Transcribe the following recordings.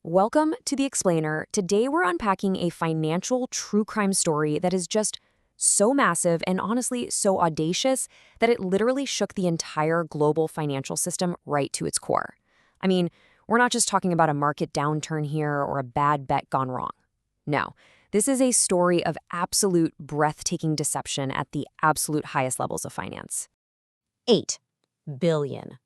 Welcome to The Explainer. Today we're unpacking a financial true crime story that is just so massive and honestly so audacious that it literally shook the entire global financial system right to its core. I mean, we're not just talking about a market downturn here or a bad bet gone wrong. No, this is a story of absolute breathtaking deception at the absolute highest levels of finance. $8 billion.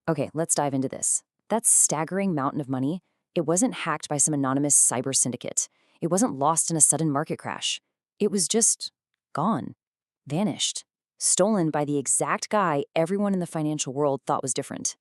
Okay, let's dive into this. That staggering mountain of money, it wasn't hacked by some anonymous cyber syndicate. It wasn't lost in a sudden market crash. It was just gone, vanished, stolen by the exact guy everyone in the financial world thought was different.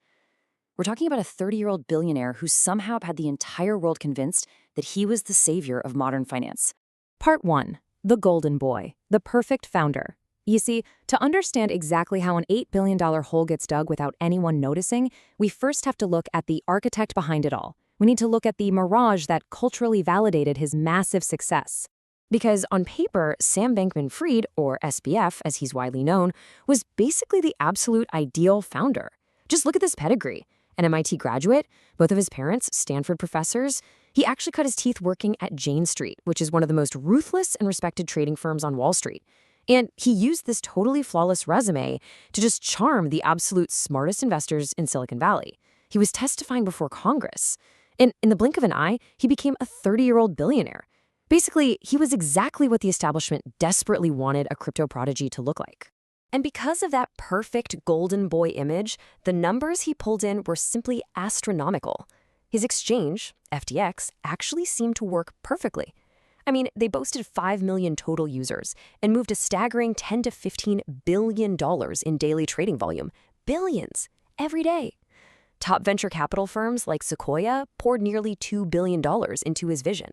We're talking about a 30-year-old billionaire who somehow had the entire world convinced that he was the savior of modern finance. Part 1. The Golden Boy, the perfect founder. You see, to understand exactly how an $8 billion hole gets dug without anyone noticing, we first have to look at the architect behind it all. We need to look at the mirage that culturally validated his massive success. Because on paper, Sam Bankman-Fried, or SBF as he's widely known, was basically the absolute ideal founder. Just look at this pedigree. An MIT graduate, both of his parents Stanford professors. He actually cut his teeth working at Jane Street, which is one of the most ruthless and respected trading firms on Wall Street. And he used this totally flawless resume to just charm the absolute smartest investors in Silicon Valley. He was testifying before Congress. And in the blink of an eye, he became a 30-year-old billionaire. Basically, he was exactly what the establishment desperately wanted a crypto prodigy to look like. And because of that perfect golden boy image, the numbers he pulled in were simply astronomical. His exchange, FTX, actually seemed to work perfectly. I mean, they boasted 5 million total users and moved a staggering $10 to $15 billion in daily trading volume. Billions, every day. Top venture capital firms like Sequoia poured nearly $2 billion into his vision.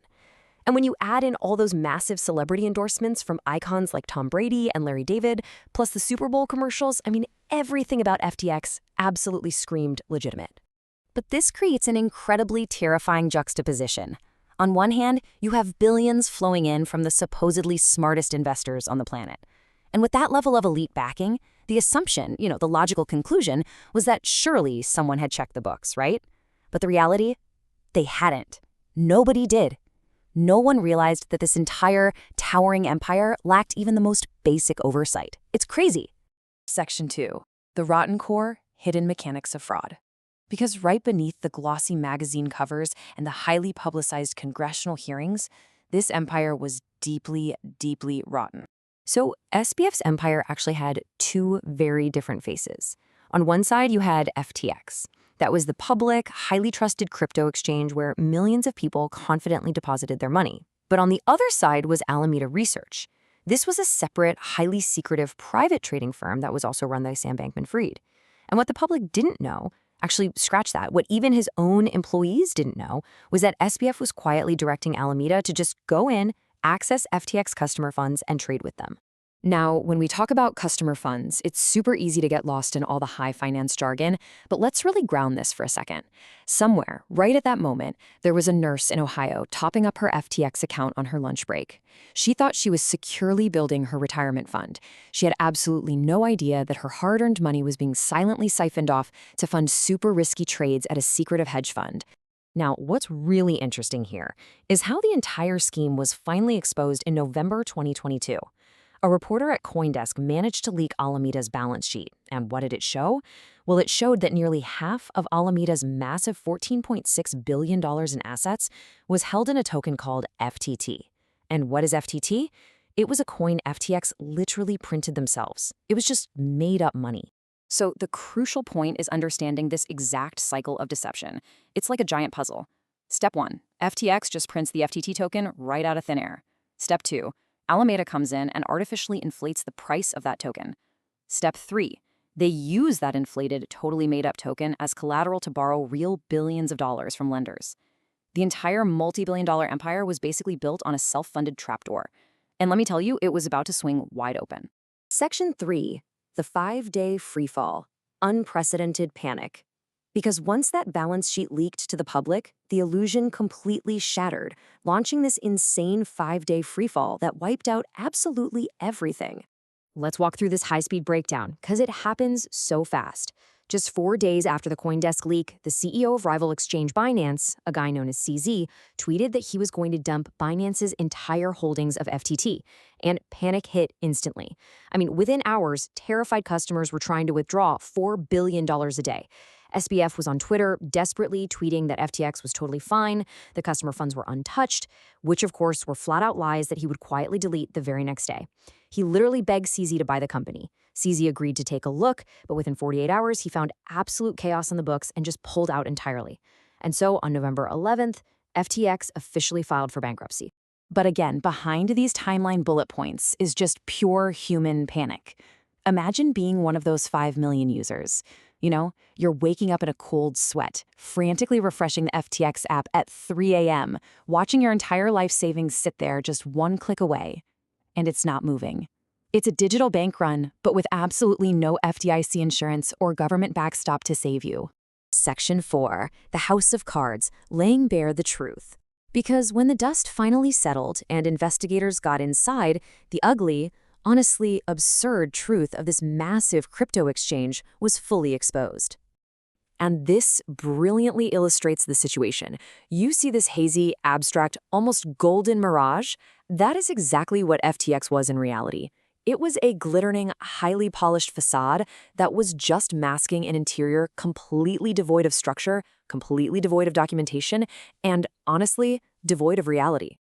And when you add in all those massive celebrity endorsements from icons like Tom Brady and Larry David, plus the Super Bowl commercials, I mean, everything about FTX absolutely screamed legitimate. But this creates an incredibly terrifying juxtaposition. On one hand, you have billions flowing in from the supposedly smartest investors on the planet. And with that level of elite backing, the assumption, the logical conclusion, was that surely someone had checked the books, right? But the reality? They hadn't. Nobody did. No one realized that this entire towering empire lacked even the most basic oversight. It's crazy. Section 2. The Rotten Core, Hidden Mechanics of Fraud. Because right beneath the glossy magazine covers and the highly publicized congressional hearings, this empire was deeply, deeply rotten. So SBF's empire actually had two very different faces. On one side, you had FTX. That was the public, highly trusted crypto exchange where millions of people confidently deposited their money. But on the other side was Alameda Research. This was a separate, highly secretive private trading firm that was also run by Sam Bankman-Fried. And what the public didn't know, actually, scratch that, what even his own employees didn't know was that SBF was quietly directing Alameda to just go in, access FTX customer funds, and trade with them. Now, when we talk about customer funds, it's super easy to get lost in all the high finance jargon, but let's really ground this for a second. Somewhere, right at that moment, there was a nurse in Ohio topping up her FTX account on her lunch break. She thought she was securely building her retirement fund. She had absolutely no idea that her hard-earned money was being silently siphoned off to fund super risky trades at a secretive hedge fund. Now, what's really interesting here is how the entire scheme was finally exposed in November 2022. A reporter at CoinDesk managed to leak Alameda's balance sheet. And what did it show? Well, it showed that nearly half of Alameda's massive $14.6 billion in assets was held in a token called FTT. And what is FTT? It was a coin FTX literally printed themselves. It was just made-up money. So the crucial point is understanding this exact cycle of deception. It's like a giant puzzle. Step 1, FTX just prints the FTT token right out of thin air. Step 2, Alameda comes in and artificially inflates the price of that token. Step 3, they use that inflated, totally made-up token as collateral to borrow real billions of dollars from lenders. The entire multi-billion-dollar empire was basically built on a self-funded trapdoor. And let me tell you, it was about to swing wide open. Section 3, the 5-day freefall, unprecedented panic. Because once that balance sheet leaked to the public, the illusion completely shattered, launching this insane 5-day freefall that wiped out absolutely everything. Let's walk through this high-speed breakdown, because it happens so fast. Just 4 days after the CoinDesk leak, the CEO of rival exchange Binance, a guy known as CZ, tweeted that he was going to dump Binance's entire holdings of FTT, and panic hit instantly. I mean, within hours, terrified customers were trying to withdraw $4 billion a day. SBF was on Twitter, desperately tweeting that FTX was totally fine, the customer funds were untouched, which of course were flat-out lies that he would quietly delete the very next day. He literally begged CZ to buy the company. CZ agreed to take a look, but within 48 hours, he found absolute chaos on the books and just pulled out entirely. And so on November 11th, FTX officially filed for bankruptcy. But again, behind these timeline bullet points is just pure human panic. Imagine being one of those 5 million users. You know, you're waking up in a cold sweat, frantically refreshing the FTX app at 3 a.m., watching your entire life savings sit there just one click away, and it's not moving. It's a digital bank run, but with absolutely no FDIC insurance or government backstop to save you. Section 4, the House of Cards, laying bare the truth. Because when the dust finally settled and investigators got inside, the ugly, honestly absurd truth of this massive crypto exchange was fully exposed. And this brilliantly illustrates the situation. You see this hazy, abstract, almost golden mirage? That is exactly what FTX was in reality. It was a glittering, highly polished facade that was just masking an interior completely devoid of structure, completely devoid of documentation, and honestly, devoid of reality.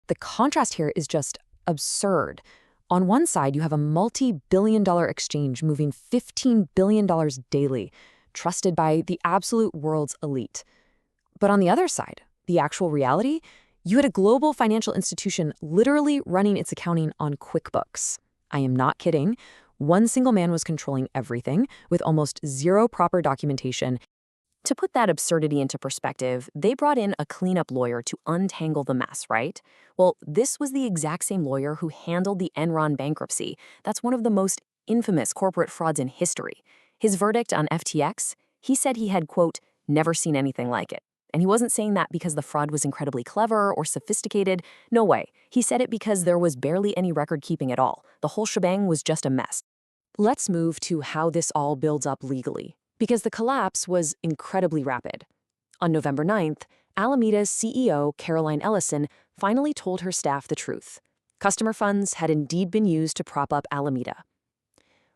The contrast here is just absurd. On one side, you have a multi-billion-dollar exchange moving $15 billion daily, trusted by the absolute world's elite. But on the other side, the actual reality, you had a global financial institution literally running its accounting on QuickBooks. I am not kidding. One single man was controlling everything, with almost zero proper documentation. To put that absurdity into perspective, they brought in a cleanup lawyer to untangle the mess, right? Well, this was the exact same lawyer who handled the Enron bankruptcy. That's one of the most infamous corporate frauds in history. His verdict on FTX, he said he had, quote, never seen anything like it. And he wasn't saying that because the fraud was incredibly clever or sophisticated. No way. He said it because there was barely any record keeping at all. The whole shebang was just a mess. Let's move to how this all builds up legally, because the collapse was incredibly rapid. On November 9th, Alameda's CEO, Caroline Ellison, finally told her staff the truth. Customer funds had indeed been used to prop up Alameda.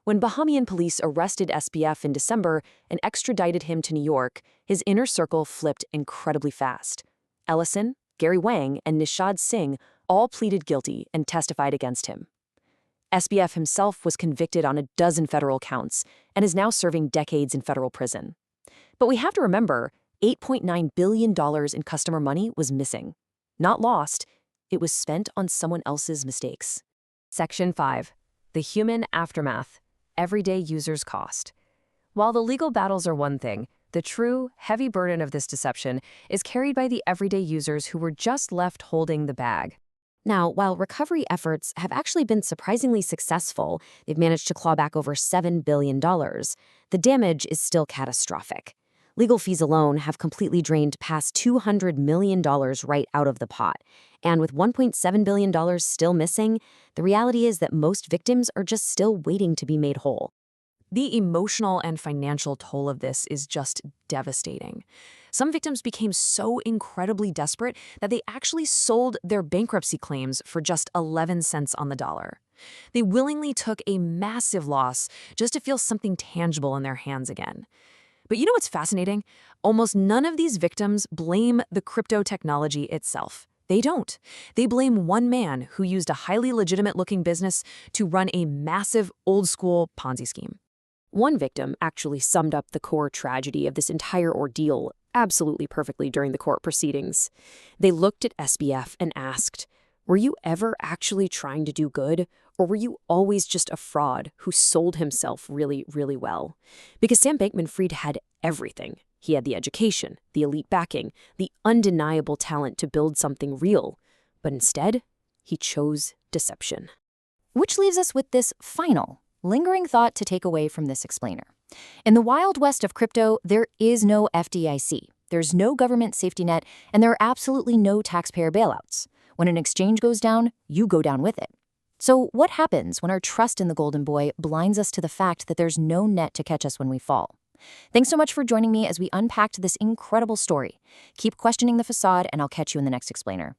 When Bahamian police arrested SBF in December and extradited him to New York, his inner circle flipped incredibly fast. Ellison, Gary Wang, and Nishad Singh all pleaded guilty and testified against him. SBF himself was convicted on a dozen federal counts and is now serving decades in federal prison. But we have to remember, $8.9 billion in customer money was missing. Not lost, it was spent on someone else's mistakes. Section 5. The human aftermath. Everyday users' cost. While the legal battles are one thing, the true, heavy burden of this deception is carried by the everyday users who were just left holding the bag. Now, while recovery efforts have actually been surprisingly successful, they've managed to claw back over $7 billion, the damage is still catastrophic. Legal fees alone have completely drained past $200 million right out of the pot. And with $1.7 billion still missing, the reality is that most victims are just still waiting to be made whole. The emotional and financial toll of this is just devastating. Some victims became so incredibly desperate that they actually sold their bankruptcy claims for just 11 cents on the dollar. They willingly took a massive loss just to feel something tangible in their hands again. But you know what's fascinating? Almost none of these victims blame the crypto technology itself. They don't. They blame one man who used a highly legitimate-looking business to run a massive, old-school Ponzi scheme. One victim actually summed up the core tragedy of this entire ordeal absolutely perfectly during the court proceedings. They looked at SBF and asked, "Were you ever actually trying to do good, or were you always just a fraud who sold himself really, really well?" Because Sam Bankman-Fried had everything. He had the education, the elite backing, the undeniable talent to build something real. But instead, he chose deception. Which leaves us with this final, lingering thought to take away from this explainer. In the wild west of crypto, there is no FDIC. There's no government safety net, and there are absolutely no taxpayer bailouts. When an exchange goes down, you go down with it. So what happens when our trust in the golden boy blinds us to the fact that there's no net to catch us when we fall? Thanks so much for joining me as we unpacked this incredible story. Keep questioning the facade, and I'll catch you in the next explainer.